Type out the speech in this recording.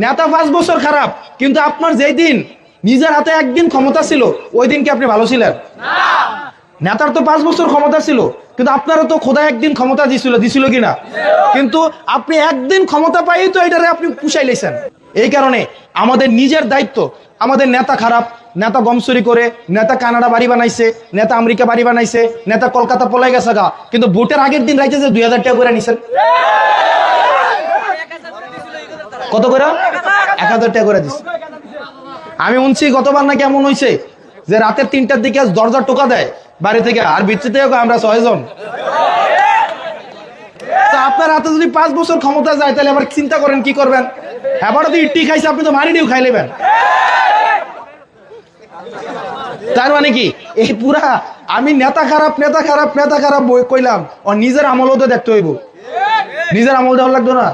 নেতা 5 বছর খারাপ, কিন্তু আপনার যেই দিন নিজের হাতে একদিন ক্ষমতা ছিল ওই দিন কি আপনি ভালো ছিলেন? নেতার তো 5 বছর ক্ষমতা ছিল, কিন্তু আপনারও তো খোদা একদিন ক্ষমতা দিছিল কিনা? কিন্তু আপনি একদিন ক্ষমতা পাই তো এটারে আপনি পুষাই লেছেন। এই কারণে আমাদের নিজের দায়িত্ব। আমাদের নেতা খারাপ, নেতা গমচুরি করে, নেতা কানাডা বাড়ি বানাইছে, নেতা আমেরিকা বাড়ি বানাইছে, নেতা কলকাতা পলাই গেছে গা, কিন্তু ভোটের আগের দিন রাইতে যে 2000 টাকা করে নিছেন। কত করে? 1000 টাকা করে দিচ্ছে। আমি শুনছি গতবার নাকি এমন হয়েছে যে রাতের 3টার দিকে দরজা টোকা দেয় বাড়ি থেকে, আর ভিত্তিতে আমরা 6 জন। তা আপনার হাতে যদি 5 বছর ক্ষমতা যায় তাহলে আবার চিন্তা করেন কি করবেন। এবারও তো ইট্টি খাইছে, আপনি তো মারিডিও খাই নেবেন। তার মানে কি এই পুরা আমি নেতা খারাপ নেতা খারাপ নেতা খারাপ বই কইলাম, ও নিজের আমলও তো দেখতে হইব। নিজের আমল দেওয়ার লাগতো না।